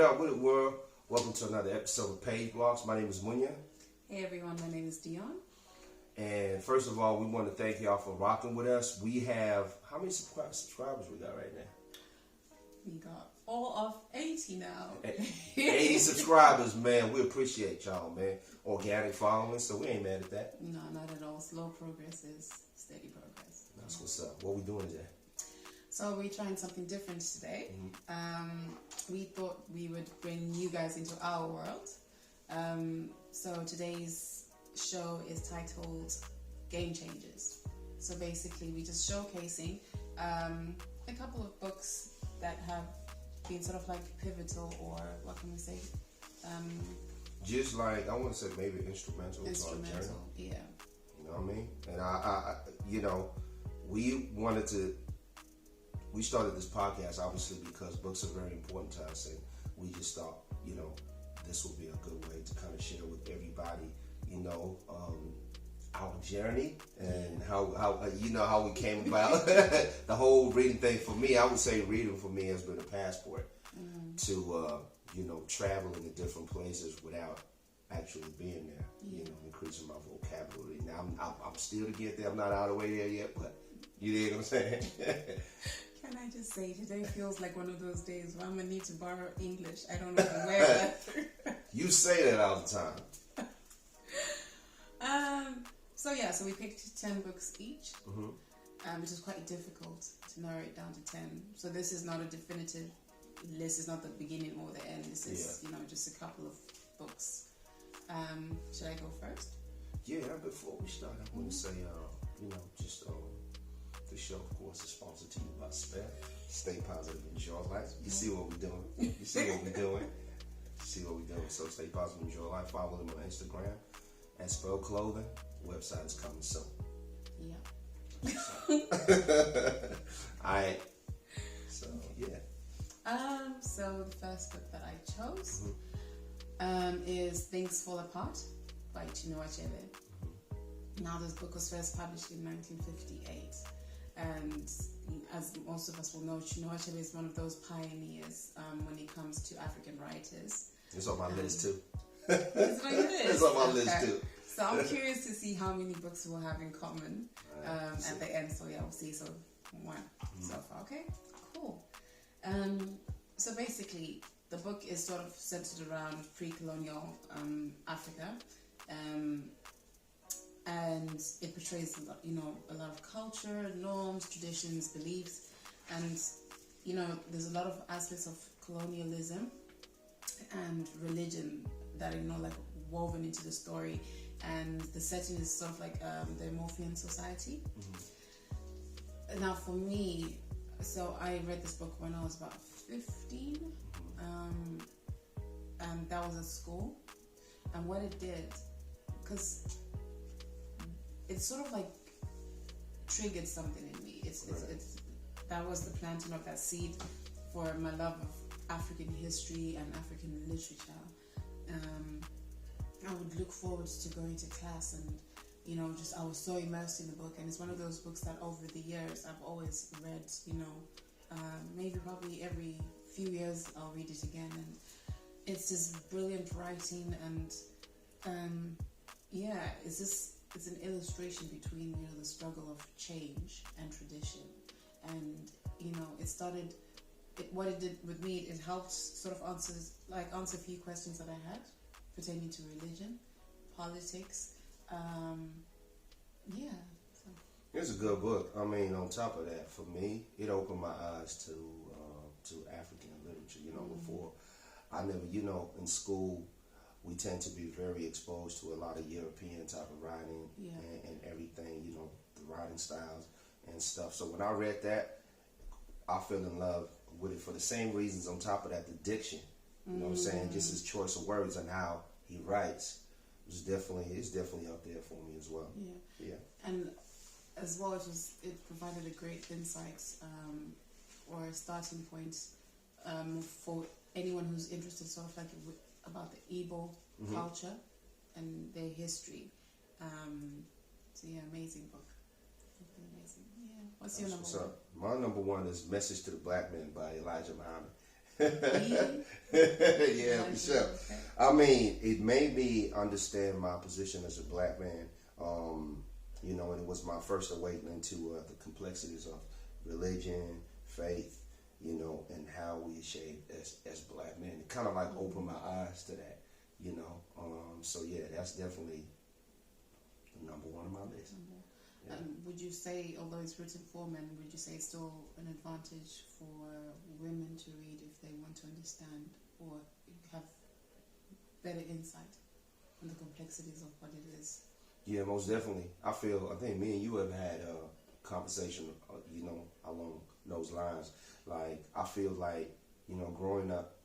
up with the world? Welcome to another episode of Page Blocks. My name is Munya. Hey everyone, my name is Dionne. And first of all, we want to thank y'all for rocking with us. We have, how many subscribers we got right now? We got all of 80 now. 80 subscribers, man. We appreciate y'all, man. Organic following, so we ain't mad at that. No, not at all. Slow progress is steady progress. That's what's up. What we doing today? So we're trying something different today. We thought we would bring you guys into our world. So today's show is titled Game Changers. So basically we're just showcasing a couple of books that have been sort of like pivotal, or what can we say? Just like, I want to say maybe instrumental. Instrumental, yeah. You know what I mean? And I you know, we started this podcast obviously because books are very important to us, and we just thought, you know, this would be a good way to kind of share with everybody, you know, our journey and how you know, how we came about the whole reading thing. For me, I would say reading for me has been a passport to you know, traveling to different places without actually being there. You know, increasing my vocabulary. Now I'm still to get there. I'm not all the way there yet, but you know what I'm saying. Can I just say, today feels like one of those days where I'm gonna need to borrow English. I don't know where that. You say that all the time. So yeah, so we picked 10 books each, which is quite difficult to narrow it down to 10. So this is not a definitive list. It's not the beginning or the end. This is, you know, just a couple of books. Should I go first? Yeah, before we start, I want to say, you know, just the show, of course, is sponsored to you by Spare. Stay positive, enjoy life. You see what we're doing. You see what we're doing. You see what we're doing. So stay positive, enjoy life. Follow them on Instagram at Spell Clothing. Website is coming soon. Yeah. Alright. So yeah. So the first book that I chose is Things Fall Apart by Achebe. Now this book was first published in 1958, and as most of us will know, Achebe is one of those pioneers when it comes to African writers. It's on my list too. It's on your list? It's on my list too. So I'm curious to see how many books we'll have in common at the end. So yeah, we'll see. So one so far. Okay, cool. So basically, the book is sort of centered around pre-colonial Africa, and it portrays a lot, you know, a lot of culture, norms, traditions, beliefs, and you know, there's a lot of aspects of colonialism and religion that are, you know, like woven into the story. And the setting is sort of like the Morphean society. Now for me, so I read this book when I was about 15, and that was at school. And what it did, because it sort of like triggered something in me. It's that was the planting of that seed for my love of African history and African literature. I would look forward to going to class, and you know, just I was so immersed in the book, and it's one of those books that over the years I've always read. You know, maybe probably every few years I'll read it again, and it's just brilliant writing, and yeah, it's an illustration between, you know, the struggle of change and tradition, and you know, what it did with me, it helped sort of answer a few questions that I had pertaining to religion, politics, yeah. So. It's a good book. I mean, on top of that, for me, it opened my eyes to African literature. You know, before I never, you know, in school we tend to be very exposed to a lot of European type of writing and everything. You know, the writing styles and stuff. So when I read that, I fell in love with it for the same reasons. On top of that, the diction. You know what I'm saying? Just his choice of words and how he writes it's definitely up there for me as well. Yeah. And as well, it provided a great insights or a starting point for anyone who's interested, sort of like about the Igbo culture and their history. So yeah, amazing book. Amazing. Yeah. What's your number one? My number one is Message to the Blackman by Elijah Muhammad. Yeah, for sure. Okay. I mean, it made me understand my position as a black man. You know, and it was my first awakening to the complexities of religion, faith, you know, and how we shape as black men. It kind of like opened my eyes to that, you know. So yeah, that's definitely number one on my list. Yeah. Would you say, although it's written for men, would you say it's still an advantage for women to read if they want to understand or have better insight on the complexities of what it is? Yeah, most definitely. I think me and you have had a conversation, you know, along those lines. Like, I feel like, you know, growing up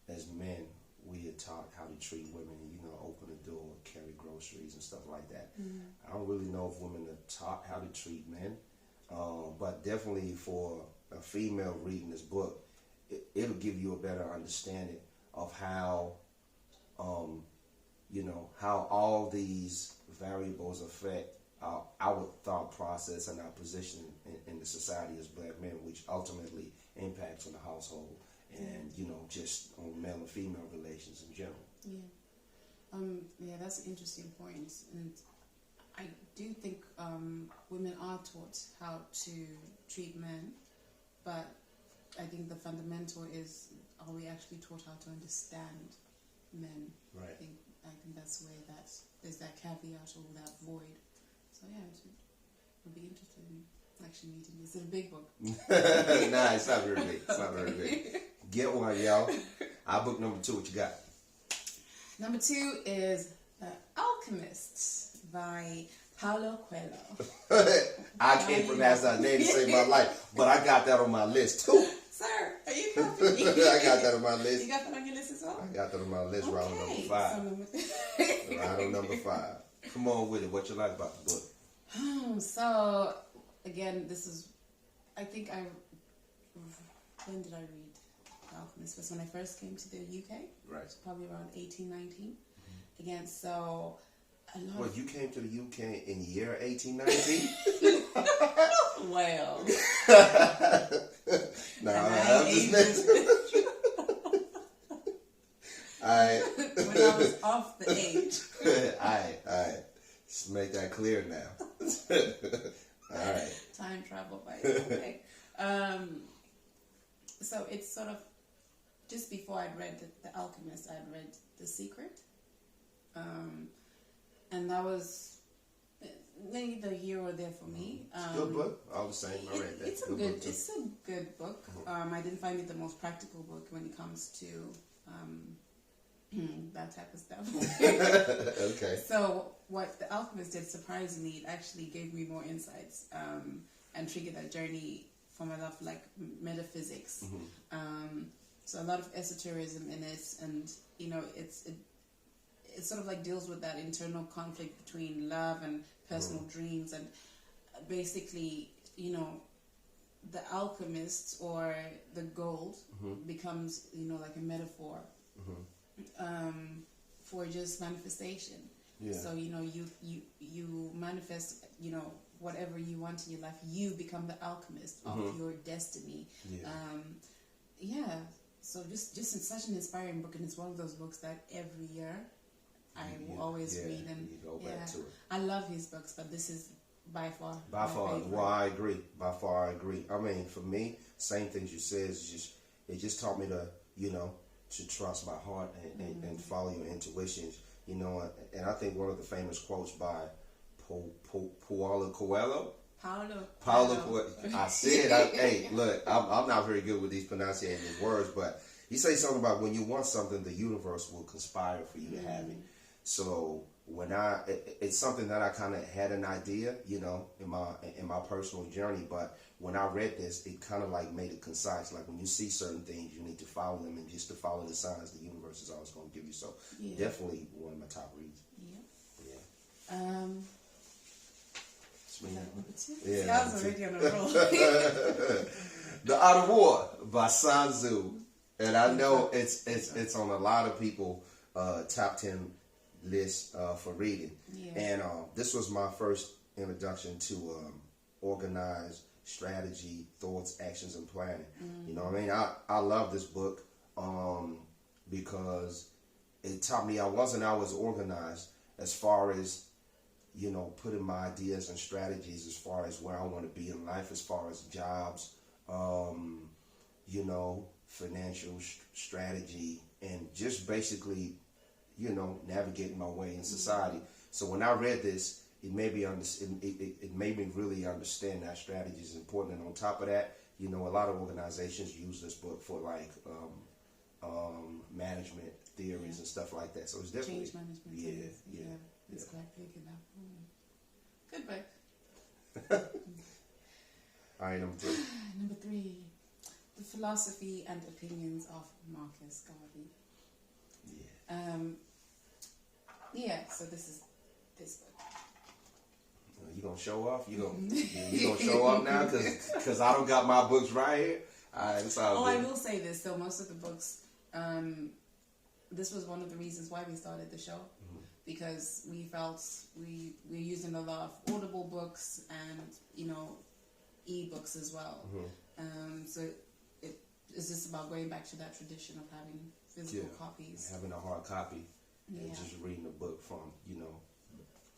as men, we are taught how to treat women, you know, open the door, carry groceries and stuff like that. Mm-hmm. I don't really know if women are taught how to treat men, but definitely for a female reading this book, it'll give you a better understanding of how, you know, how all these variables affect our thought process and our position in the society as black men, which ultimately impacts on the household and, you know, just on male and female relations in general. Yeah, that's an interesting point. And I do think women are taught how to treat men, but I think the fundamental is, are we actually taught how to understand men? Right. I think that's where there's that caveat or that void. So yeah, I'd be interested in actually meeting you. It's a big book. Nah, it's not very big. It's not very big. Get one, y'all. Our book number 2, what you got? Number 2 is The Alchemist by Paulo Coelho. I can't pronounce that name to save my life, but I got that on my list too. Sir, are you happy? I got that on my list. You got that on your list as well? I got that on my list, okay. Round number 5. Round number 5. Come on with it. What you like about the book? So, again, this is, I think when did I read The Alchemist? Was when I first came to the UK. Right. So probably around 18, 19. Mm-hmm. Again, so Well, you came to the UK in year 1819? Well. No, I'm just messing. When I was off the age. Alright. Just make that clear now. Alright. Time travel by okay. So it's sort of, just before I'd read The Alchemist, I'd read The Secret. And that was maybe the year or there for me. Good book, all the same. I read that. It's a good book. I didn't find it the most practical book when it comes to that type of stuff. Okay. So what The Alchemist did, surprisingly, it actually gave me more insights and triggered that journey for my love, like metaphysics. Mm-hmm. So a lot of esotericism in it, and you know, it sort of like deals with that internal conflict between love and personal dreams, and basically, you know, the alchemist or the gold becomes, you know, like a metaphor for just manifestation. Yeah. So, you know, you manifest, you know, whatever you want in your life. You become the alchemist of your destiny. Yeah. So just it's such an inspiring book, and it's one of those books that every year I will always read, and you go back to it. I love his books, but this is by far favorite. Well, I agree. By far, I agree. I mean, for me, same things you said. It just taught me to, you know, to trust my heart and follow your intuitions. You know, and I think one of the famous quotes by Paulo Coelho. Paulo Coelho. I said, hey, look, I'm not very good with these pronunciating these words, but he says something about when you want something, the universe will conspire for you to have it. So when it's something that I kind of had an idea, you know, in my personal journey, but when I read this, it kind of like made it concise. Like when you see certain things, you need to follow them, and just to follow the signs, the universe is always going to give you. So definitely one of my top reads. Yeah. Yeah, I was already on the roll. The Art of War by Sun Tzu, and I know it's on a lot of people top 10 list for reading. Yeah. And this was my first introduction to organized, strategy, thoughts, actions, and planning. You know what I mean? I love this book because it taught me I wasn't always organized as far as, you know, putting my ideas and strategies as far as where I want to be in life, as far as jobs, you know, financial strategy, and just basically, you know, navigating my way in society. So when I read this, it made me it made me really understand that strategy is important. And on top of that, you know, a lot of organizations use this book for like management theories and stuff like that. So it's definitely change management. Yeah. It's quite big in that. Good book. All right, number 3. Number 3, The Philosophy and Opinions of Marcus Garvey. So this is this book. You gonna show off? You gonna show off now? Cause I don't got my books right here. It's all good. I will say this. So most of the books, this was one of the reasons why we started the show, because we felt we're using a lot of Audible books and, you know, e-books as well. So it's just about going back to that tradition of having physical copies, having a hard copy, and just reading the book from, you know,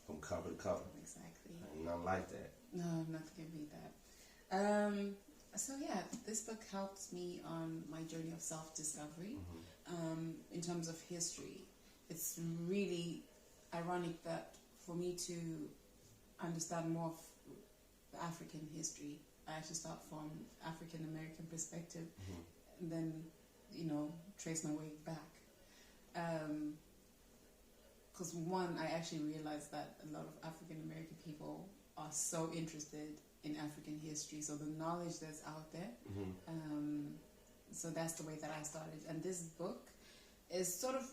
from cover to cover. Exactly. Ain't nothing like that. No, nothing can beat that. So yeah, this book helped me on my journey of self-discovery. In terms of history, it's really ironic that for me to understand more of the African history, I actually start from African American perspective, and then, you know, trace my way back. Because one, I actually realized that a lot of African American people are so interested in African history, so the knowledge that's out there. So that's the way that I started. And this book is sort of,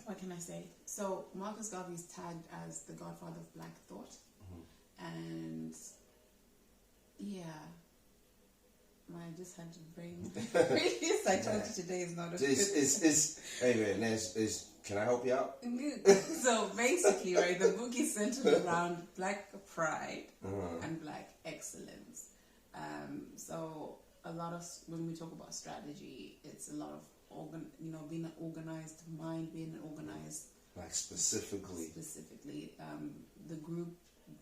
what can I say? So Marcus Garvey is tagged as the godfather of Black thought. And I just had to bring this. I told you today is not a hey man, can I help you out? So basically, right, the book is centered around Black pride and Black excellence. So a lot of, when we talk about strategy, it's a lot of being an organized mind, being an organized, like specifically the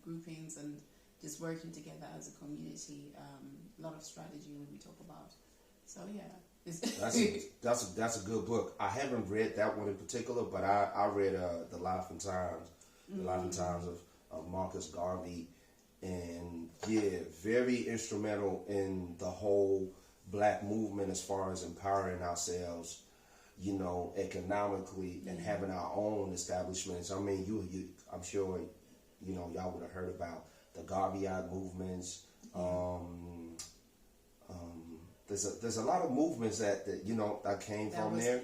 groupings and just working together as a community. A lot of strategy when we talk about. So that's a good book. I haven't read that one in particular, but I read The Life and Times of Marcus Garvey, and very instrumental in the whole Black movement as far as empowering ourselves, you know, economically and having our own establishments. I mean, I'm sure, you know, y'all would have heard about the Garveyite movements. There's a lot of movements that you know that came from there.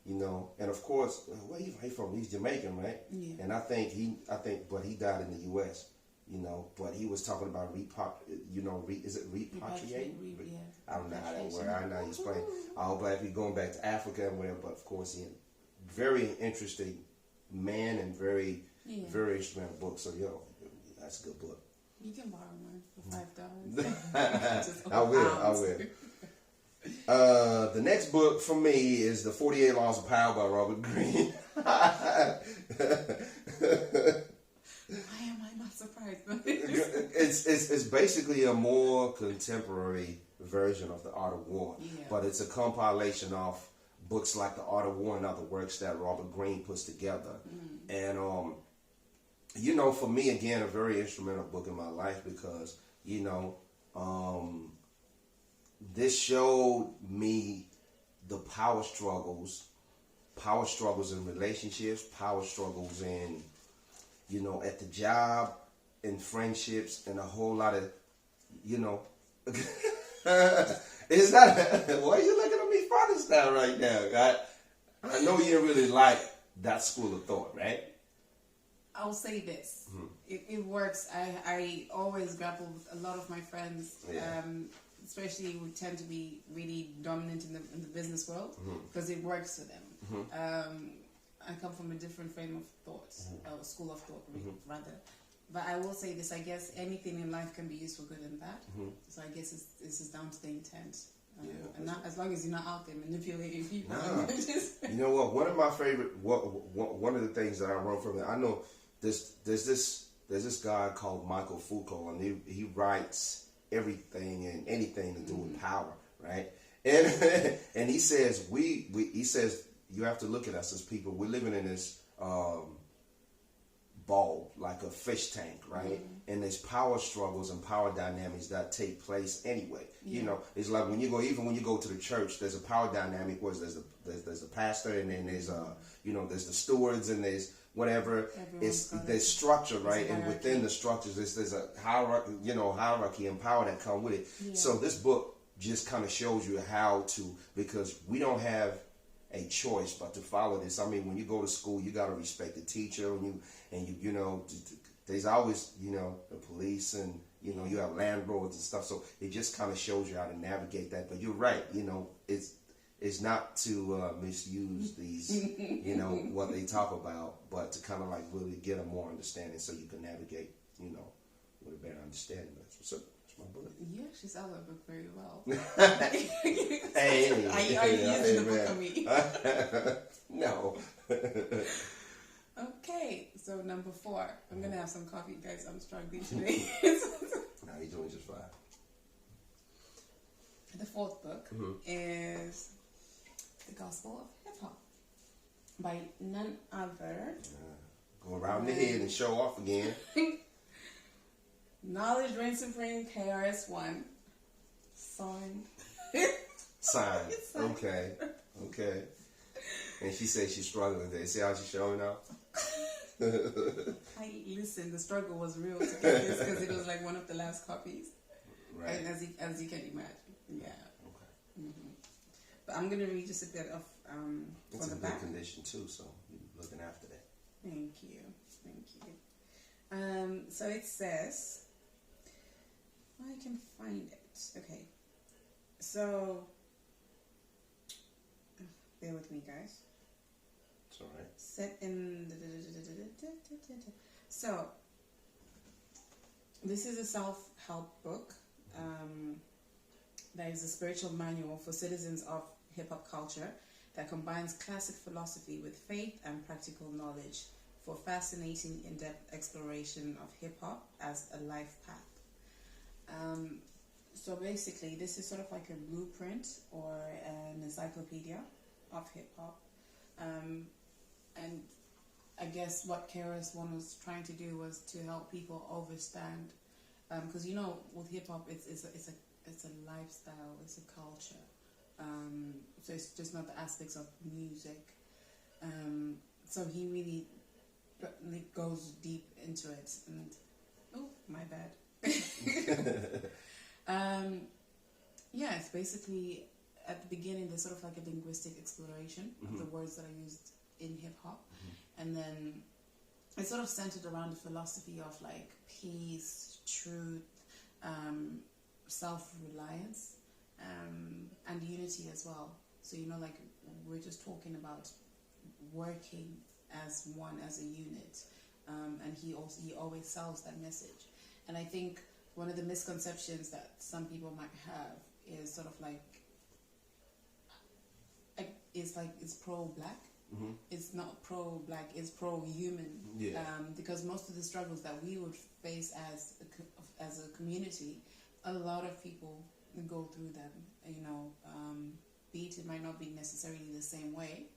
You know, and of course, where he from? He's Jamaican, right? Yeah. And I think but he died in the U.S. You know, but he was talking about is it repatriate? I don't know how that works. I know he's playing. But if he's going back to Africa and whatever, but of course, he very interesting man and very instrumental book. So that's a good book. You can borrow mine for $5. I will. The next book for me is The 48 Laws of Power by Robert Greene. Why am I not surprised? It's basically a more contemporary version of The Art of War, but it's a compilation of books like The Art of War and other works that Robert Greene puts together. And you know, for me, again, a very instrumental book in my life because, you know, this showed me the power struggles in relationships, power struggles in, you know, at the job, in friendships, and a whole lot of, you know, it's not, why are you looking at me funny style right now? I know you didn't really like that school of thought, right? I'll say this. It works. I always grapple with a lot of my friends, especially who tend to be really dominant in the business world, because it works for them. I come from a different frame of thought, or school of thought, rather. But I will say this, I guess anything in life can be used for good and bad. Mm-hmm. So I guess this is down to the intent. Yeah. And not, as long as you're not out there manipulating people. Nah. You know what? One of my favorite, one of the things that I wrote from it, I know there's this guy called Michael Foucault, and he writes everything and anything to do with power, right? And he says he says you have to look at us as people. We're living in this ball, like a fish tank, right? And there's power struggles and power dynamics that take place anyway. You know, it's like when you go to the church, there's a power dynamic where there's the pastor, and then there's there's the stewards, and there's whatever. There's structure, right? And within the structures, there's a hierarchy and power that come with it. Yeah. So this book just kind of shows you how to, because we don't have a choice but to follow this. I mean, when you go to school, you got to respect the teacher, and you there's always the police, and you have landlords and stuff. So it just kind of shows you how to navigate that. But you're right, it's not to misuse these what they talk about, but to kind of like really get a more understanding so you can navigate with a better understanding. That's what's up. My book. You actually sell that book very well. Hey, are you using the book on me? No. Okay, so number 4. I'm gonna have some coffee, guys. I'm struggling today. No, you're doing just fine. The 4th book is The Gospel of Hip Hop by none other. Go around the head and show off again. Knowledge Reigns Supreme, KRS-One. Signed. Signed. Okay. And she says she's struggling today. See how she's showing up? Listen, the struggle was real to get this because it was like one of the last copies. Right. And as you can imagine. Yeah. Okay. Mm-hmm. But I'm going to read just a bit of it's from the in back. good condition too, so you're looking after that. Thank you. So it says, I can find it. Okay. So, bear with me, guys. It's alright. Set in. So, this is a self-help book. That is a spiritual manual for citizens of hip-hop culture that combines classic philosophy with faith and practical knowledge for fascinating in-depth exploration of hip-hop as a life path. So basically, this is sort of like a blueprint or an encyclopedia of hip-hop. And I guess what KRS-One was trying to do was to help people understand, because with hip-hop, it's a lifestyle, it's a culture. So it's just not the aspects of music. So he really goes deep into it, and my bad. It's basically at the beginning there's sort of like a linguistic exploration of the words that are used in hip hop, and then it's sort of centered around the philosophy of like peace, truth, self-reliance, and unity as well. So like we're just talking about working as one, as a unit, and he always sells that message. And I think one of the misconceptions that some people might have is sort of like it's pro-black. It's not pro-black, it's pro-human. Yeah. Because most of the struggles that we would face as a community, a lot of people go through them. Be it might not be necessarily the same way.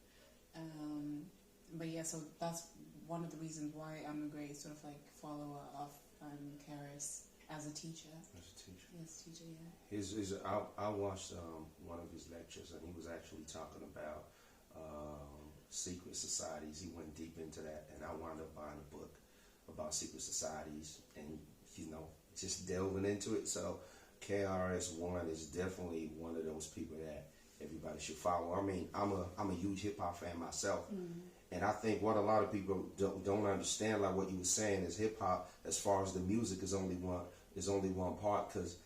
But yeah, so that's one of the reasons why I'm a great sort of like follower of KRS as a teacher. Yes, teacher, yeah. I watched one of his lectures, and he was actually talking about secret societies. He went deep into that, and I wound up buying a book about secret societies, and just delving into it. So KRS-One is definitely one of those people that everybody should follow. I mean, I'm a huge hip hop fan myself, and I think what a lot of people don't understand, like what you were saying, is hip hop, as far as the music, is only one part, because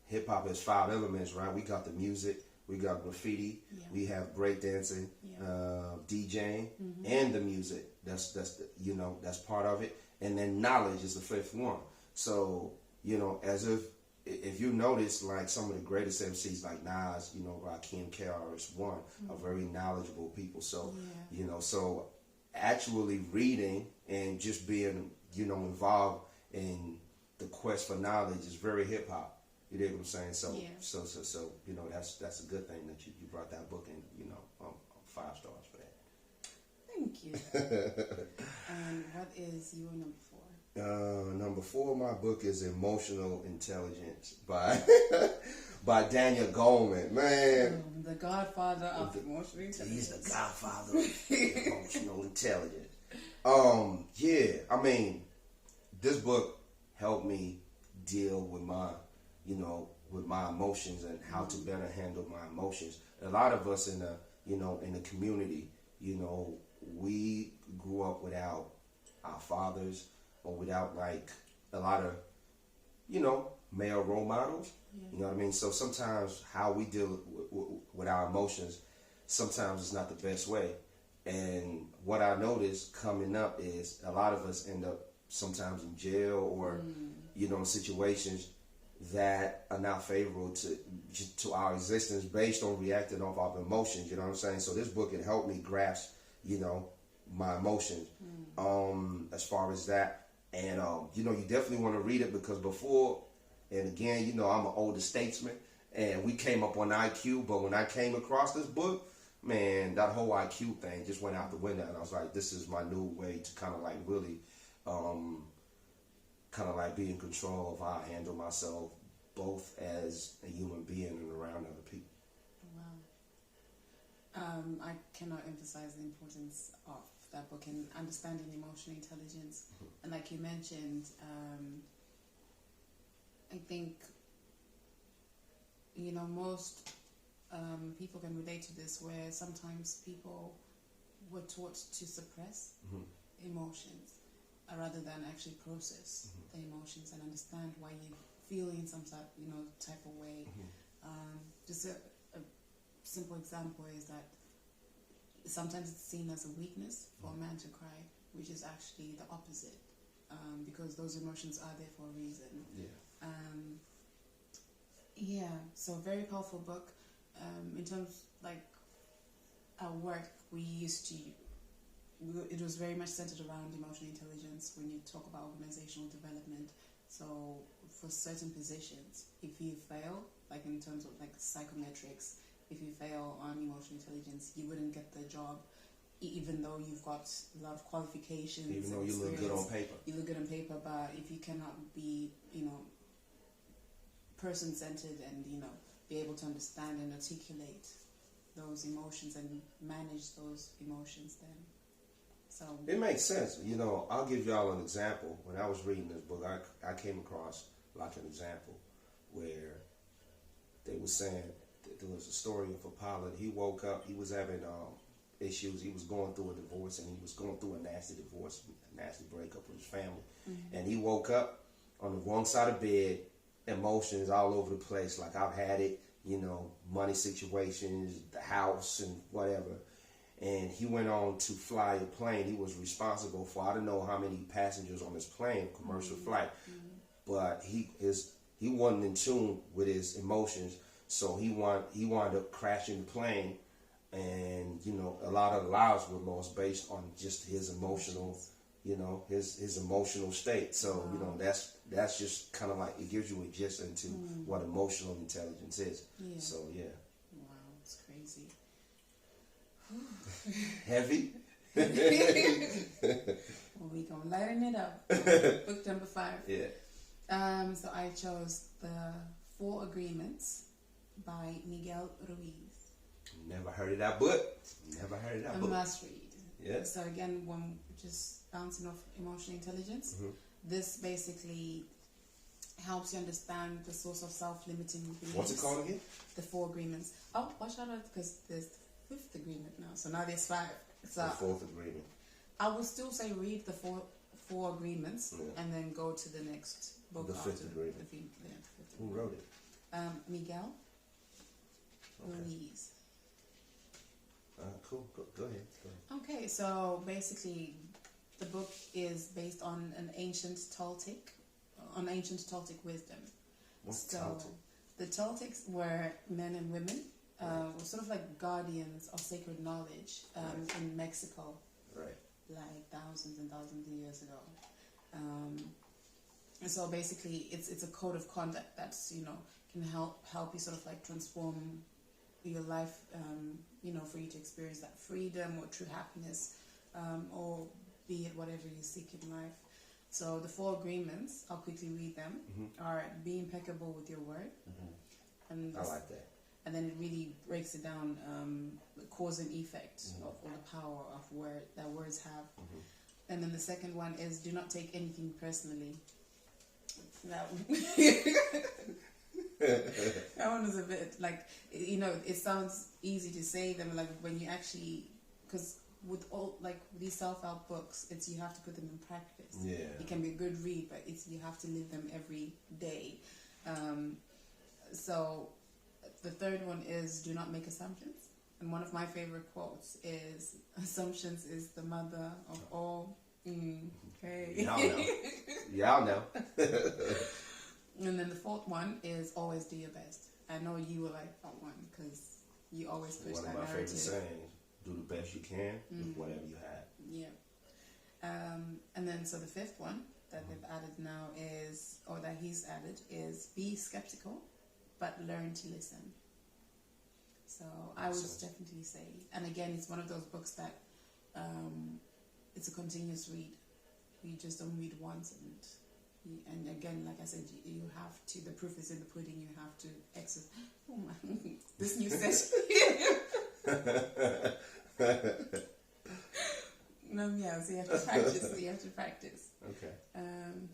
hip hop has 5 elements, right? We got the music, we got graffiti, we have breakdancing, DJing, and the music. That's part of it. and then knowledge is the fifth one. So, you know, as if you notice, like some of the greatest MCs like Nas, you know, Rakim, KRS-One are very knowledgeable people. So, you know, so actually reading and just being, you know, involved in the quest for knowledge is very hip hop. You know what I'm saying? So, so, you know, that's a good thing that you brought that book in. You know, 5 stars for that. Thank you. And what is your number 4? Number 4 of my book is Emotional Intelligence by by Daniel Goleman. Man, the godfather of emotional intelligence. He's the godfather of emotional intelligence. Yeah, I mean, this book helped me deal with my, you know, with my emotions and how to better handle my emotions. A lot of us in the, you know, in the community, you know, we grew up without our fathers or without like a lot of, you know, male role models. You know what I mean? So sometimes how we deal with our emotions, sometimes it's not the best way. And what I noticed coming up is a lot of us end up sometimes in jail or, you know, in situations that are not favorable to our existence based on reacting off our emotions. You know what I'm saying? So this book can help me grasp, you know, my emotions as far as that. And, you know, you definitely want to read it because before, and again, you know, I'm an older statesman and we came up on IQ, but when I came across this book, man, that whole IQ thing just went out the window. And I was like, this is my new way to kind of like really kind of like be in control of how I handle myself, both as a human being and around other people. Wow. I cannot emphasize the importance of that book and understanding emotional intelligence. And like you mentioned, I think, you know, most people can relate to this, where sometimes people were taught to suppress emotions rather than actually process the emotions and understand why you're feeling some type of way. Just a simple example is that sometimes it's seen as a weakness for a man to cry, which is actually the opposite, because those emotions are there for a reason. So very powerful book. In terms like our work, it was very much centered around emotional intelligence when you talk about organizational development. So for certain positions, if you fail, like in terms of like psychometrics, if you fail on emotional intelligence, you wouldn't get the job, even though you've got a lot of qualifications. Even though you look good on paper. You look good on paper, but if you cannot be, you know, person-centered and, you know, be able to understand and articulate those emotions and manage those emotions, then so it makes sense. You know, I'll give y'all an example. When I was reading this book, I came across like an example where they were saying that there was a story of a pilot. He woke up, he was having issues. He was going through a divorce, and he was going through a nasty divorce, a nasty breakup with his family. And he woke up on the wrong side of bed, emotions all over the place. Like, I've had it, you know, money situations, the house and whatever. And he went on to fly a plane. He was responsible for, I don't know how many passengers on this plane, commercial flight, but he wasn't in tune with his emotions. So he wound up crashing the plane, and, you know, a lot of lives were lost based on just his emotional, you know, his emotional state. So, you know, that's just kind of like, it gives you a gist into what emotional intelligence is. So, yeah. Wow, it's crazy. Heavy? Well, we gonna lighten it up. Book number 5. Yeah. So I chose The 4 Agreements by Miguel Ruiz. Never heard of that book. Never heard of that book. A must read. Yeah. So again, when just bouncing off emotional intelligence, this basically helps you understand the source of self-limiting beliefs. What's it called again? The 4 Agreements. Oh, watch out, because there's the 5th agreement now. So now there's 5. So the 4th agreement. I would still say read the four agreements and then go to the next book. The 5th agreement. Who wrote it? Miguel Ruiz. Cool. Go ahead. Okay, so basically the book is based on ancient Toltec wisdom. What's so Toltec? The Toltecs were men and women, were sort of like guardians of sacred knowledge in Mexico, Right. like thousands and thousands of years ago. And so basically, it's a code of conduct that's, you know, can help you sort of like transform your life, you know, for you to experience that freedom or true happiness, or be it whatever you seek in life. So the 4 agreements, I'll quickly read them, are be impeccable with your word. And I like that. And then it really breaks it down, the cause and effect of all the power of that words have. And then the second one is do not take anything personally. That one is a bit like, you know, it sounds easy to say them, like when you actually, because with all like these self-help books, it's you have to put them in practice. Yeah. It can be a good read, but it's you have to live them every day. So the third one is do not make assumptions. And one of my favorite quotes is assumptions is the mother of all. Okay. Y'all know. Y'all know. And then the 4th one is always do your best. I know you will like that one because you always push One that of my narrative. favorite sayings: "Do the best you can with whatever you have." Yeah. And then so the 5th one that they've added now is, or that he's added, is be skeptical, but learn to listen. So I would definitely say, and again, it's one of those books that it's a continuous read. You just don't read once, and again, like I said, you have to. The proof is in the pudding. You have to exercise. Oh my! This new session. No, yeah. So you have to practice. Okay.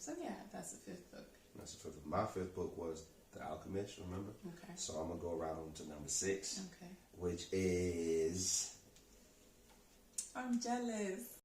So yeah, that's the 5th book. That's the 5th. My 5th book was The Alchemist. Remember? Okay. So I'm gonna go around to number 6. Okay. Which is. I'm jealous.